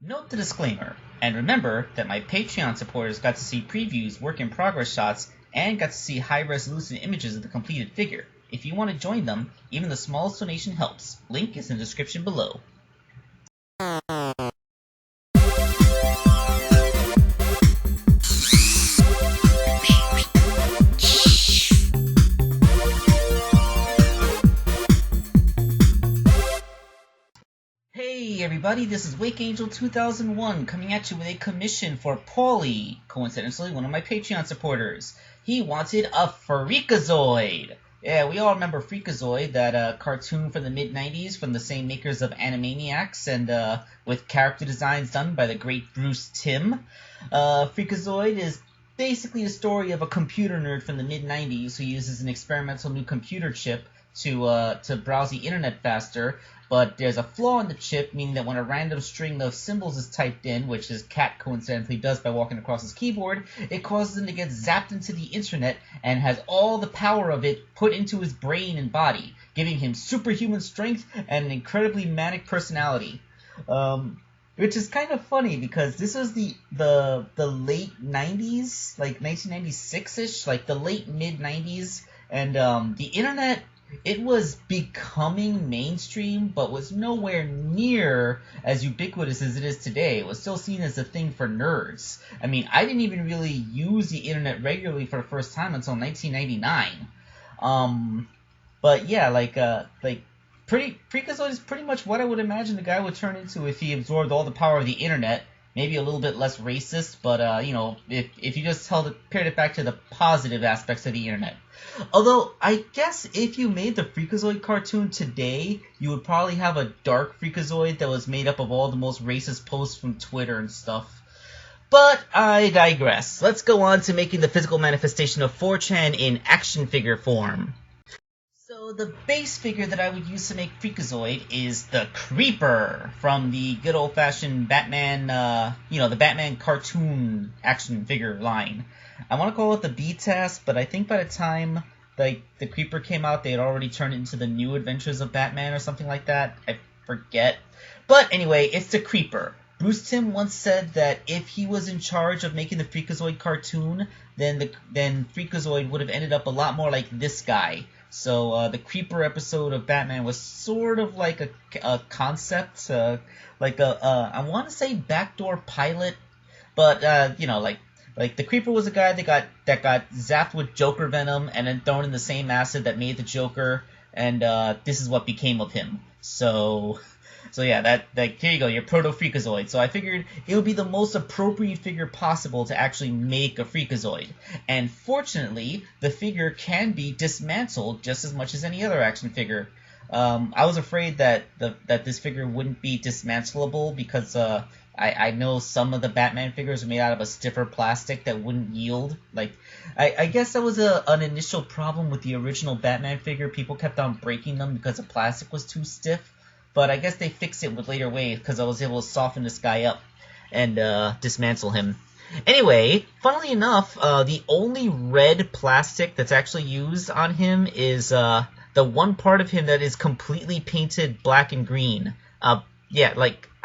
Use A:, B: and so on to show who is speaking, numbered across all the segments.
A: Note the disclaimer, and remember that my Patreon supporters got to see previews, work in progress shots, and got to see high resolution images of the completed figure. If you want to join them, even the smallest donation helps. Link is in the description below. Hey everybody, this is Wake Angel 2001 coming at you with a commission for Paulie, coincidentally one of my Patreon supporters. He wanted a Freakazoid. Yeah, we all remember Freakazoid, that cartoon from the mid-90s from the same makers of Animaniacs, and with character designs done by the great Bruce Timm. Freakazoid is basically the story of a computer nerd from the mid-90s who uses an experimental new computer chip to browse the internet faster, but there's a flaw in the chip, meaning that when a random string of symbols is typed in, which his cat coincidentally does by walking across his keyboard, it causes him to get zapped into the internet and has all the power of it put into his brain and body, giving him superhuman strength and an incredibly manic personality. Which is kind of funny because this was the late 90s, like 1996-ish, like the late mid-90s, and the internet, it was becoming mainstream, but was nowhere near as ubiquitous as it is today. It was still seen as a thing for nerds. I mean, I didn't even really use the internet regularly for the first time until 1999. But yeah, Freakazoid is pretty much what I would imagine the guy would turn into if he absorbed all the power of the internet. Maybe a little bit less racist, but if you just paired it back to the positive aspects of the internet. Although, I guess if you made the Freakazoid cartoon today, you would probably have a dark Freakazoid that was made up of all the most racist posts from Twitter and stuff. But I digress. Let's go on to making the physical manifestation of 4chan in action figure form. So the base figure that I would use to make Freakazoid is the Creeper from the good old-fashioned Batman, the Batman cartoon action figure line. I want to call it the B-Task, but I think by the time the Creeper came out, they had already turned it into the New Adventures of Batman or something like that. I forget. But anyway, it's the Creeper. Bruce Timm once said that if he was in charge of making the Freakazoid cartoon, then Freakazoid would have ended up a lot more like this guy. So the Creeper episode of Batman was sort of like a concept, I want to say backdoor pilot, but like the Creeper was a guy that got zapped with Joker venom and then thrown in the same acid that made the Joker, and this is what became of him. So yeah, here you go, your proto-Freakazoid. So I figured it would be the most appropriate figure possible to actually make a Freakazoid. And fortunately, the figure can be dismantled just as much as any other action figure. I was afraid that this figure wouldn't be dismantleable because I know some of the Batman figures are made out of a stiffer plastic that wouldn't yield. I guess that was an initial problem with the original Batman figure. People kept on breaking them because the plastic was too stiff. But I guess they fixed it with later waves because I was able to soften this guy up and dismantle him. Anyway, funnily enough, the only red plastic that's actually used on him is the one part of him that is completely painted black and green. I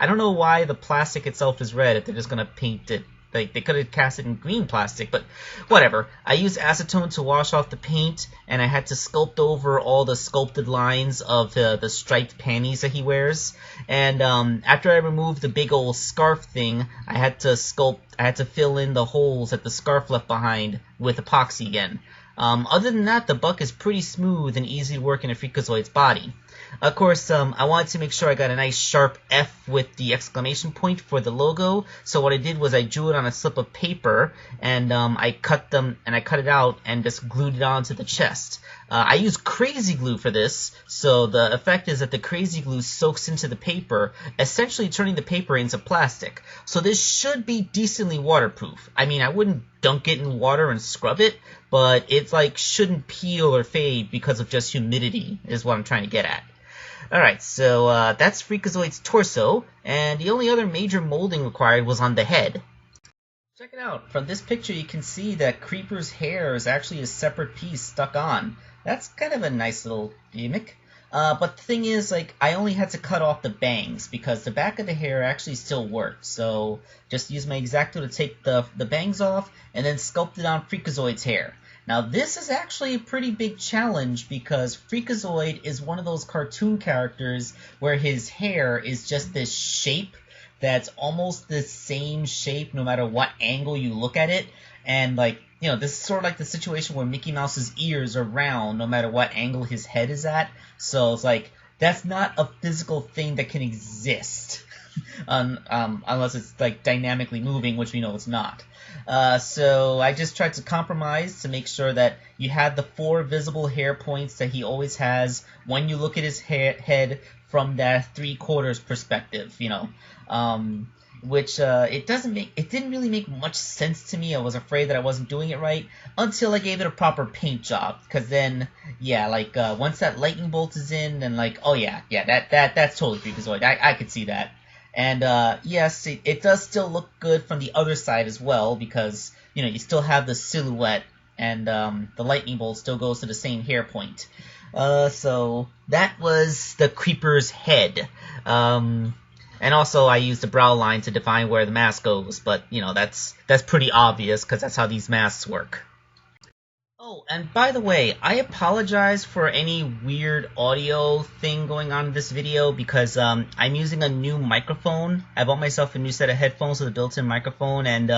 A: don't know why the plastic itself is red if they're just going to paint it. They could have cast it in green plastic, but whatever. I used acetone to wash off the paint, and I had to sculpt over all the sculpted lines of the striped panties that he wears. And after I removed the big old scarf thing, I had to fill in the holes that the scarf left behind with epoxy again. Other than that, the buck is pretty smooth and easy to work in a Freakazoid's body. Of course, I wanted to make sure I got a nice sharp F with the exclamation point for the logo, so what I did was I drew it on a slip of paper, and I cut it out and just glued it onto the chest. I used crazy glue for this, so the effect is that the crazy glue soaks into the paper, essentially turning the paper into plastic. So this should be decently waterproof. I mean, I wouldn't dunk it in water and scrub it, but it shouldn't peel or fade because of just humidity, is what I'm trying to get at. Alright, so that's Freakazoid's torso, and the only other major molding required was on the head. Check it out. From this picture you can see that Creeper's hair is actually a separate piece stuck on. That's kind of a nice little gimmick. But the thing is, like, I only had to cut off the bangs because the back of the hair actually still worked. So just use my X-Acto to take the bangs off and then sculpt it on Freakazoid's hair. Now this is actually a pretty big challenge because Freakazoid is one of those cartoon characters where his hair is just this shape that's almost the same shape no matter what angle you look at it. And like, you know, this is sort of like the situation where Mickey Mouse's ears are round no matter what angle his head is at. So it's like, that's not a physical thing that can exist. Unless it's like dynamically moving, which we know it's not. So I just tried to compromise to make sure that you had the 4 visible hair points that he always has when you look at his head from that 3/4 perspective, you know. Which it didn't really make much sense to me. I was afraid that I wasn't doing it right until I gave it a proper paint job. Cause then, yeah, like once that lightning bolt is in, then like, oh yeah, that's totally Freakazoid. I could see that. And yes, it does still look good from the other side as well because, you know, you still have the silhouette and the lightning bolt still goes to the same hair point. So that was the creeper's head. And also I used a brow line to define where the mask goes, but, you know, that's pretty obvious because that's how these masks work. Oh, and by the way, I apologize for any weird audio thing going on in this video because I'm using a new microphone. I bought myself a new set of headphones with a built-in microphone, and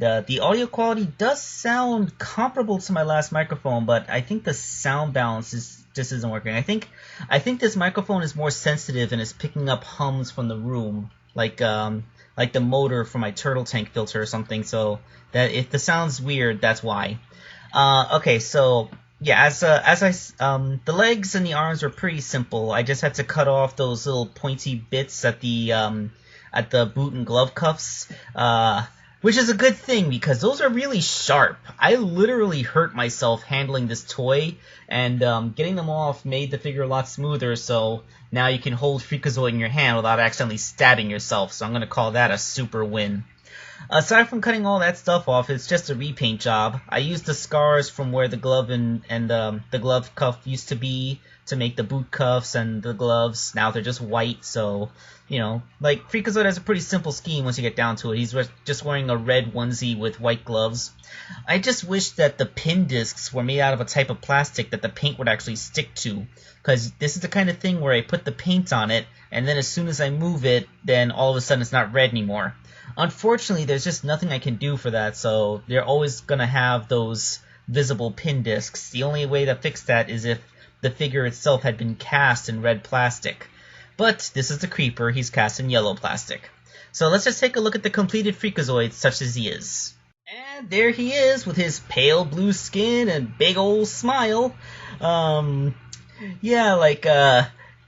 A: the audio quality does sound comparable to my last microphone, but I think the sound balance just isn't working. I think this microphone is more sensitive and is picking up hums from the room, like the motor from my turtle tank filter or something. So that if the sound's weird, that's why. Okay, so yeah, the legs and the arms are pretty simple. I just had to cut off those little pointy bits at the boot and glove cuffs, which is a good thing because those are really sharp. I literally hurt myself handling this toy, and getting them off made the figure a lot smoother. So now you can hold Freakazoid in your hand without accidentally stabbing yourself. So I'm gonna call that a super win. Aside from cutting all that stuff off, it's just a repaint job. I used the scars from where the glove and the glove cuff used to be to make the boot cuffs and the gloves. Now they're just white, so, you know, like, Freakazoid has a pretty simple scheme once you get down to it. He's just wearing a red onesie with white gloves. I just wish that the pin discs were made out of a type of plastic that the paint would actually stick to, because this is the kind of thing where I put the paint on it, and then as soon as I move it, then all of a sudden it's not red anymore. Unfortunately, there's just nothing I can do for that, so they're always going to have those visible pin discs. The only way to fix that is if the figure itself had been cast in red plastic. But this is the creeper, he's cast in yellow plastic. So let's just take a look at the completed Freakazoid such as he is. And there he is with his pale blue skin and big old smile. Yeah, like,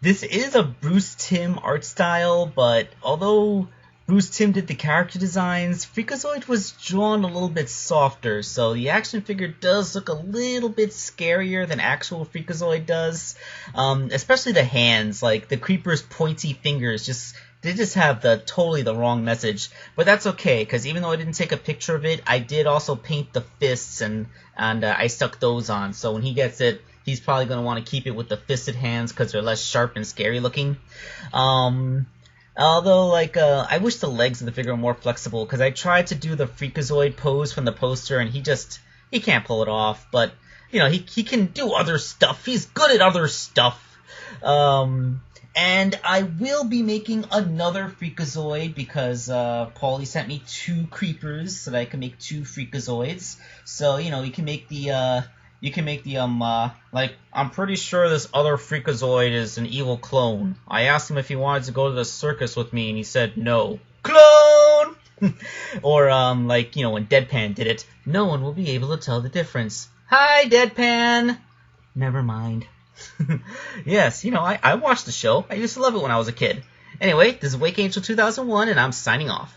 A: this is a Bruce Timm art style, but although Bruce Timm did the character designs, Freakazoid was drawn a little bit softer, so the action figure does look a little bit scarier than actual Freakazoid does. Especially the hands, like the creeper's pointy fingers, they just have totally the wrong message. But that's okay, because even though I didn't take a picture of it, I did also paint the fists, and I stuck those on, so when he gets it, he's probably going to want to keep it with the fisted hands because they're less sharp and scary looking. Although, like, I wish the legs of the figure were more flexible, because I tried to do the Freakazoid pose from the poster, and he can't pull it off, but, you know, he can do other stuff. He's good at other stuff. And I will be making another Freakazoid, because, Paulie sent me 2 creepers, so that I can make 2 Freakazoids. So, you know, you can make the, like, I'm pretty sure this other Freakazoid is an evil clone. I asked him if he wanted to go to the circus with me, and he said no. Clone! Or, like, you know, when Deadpan did it, no one will be able to tell the difference. Hi, Deadpan! Never mind. Yes, you know, I watched the show. I used to love it when I was a kid. Anyway, this is Wake Angel 2001, and I'm signing off.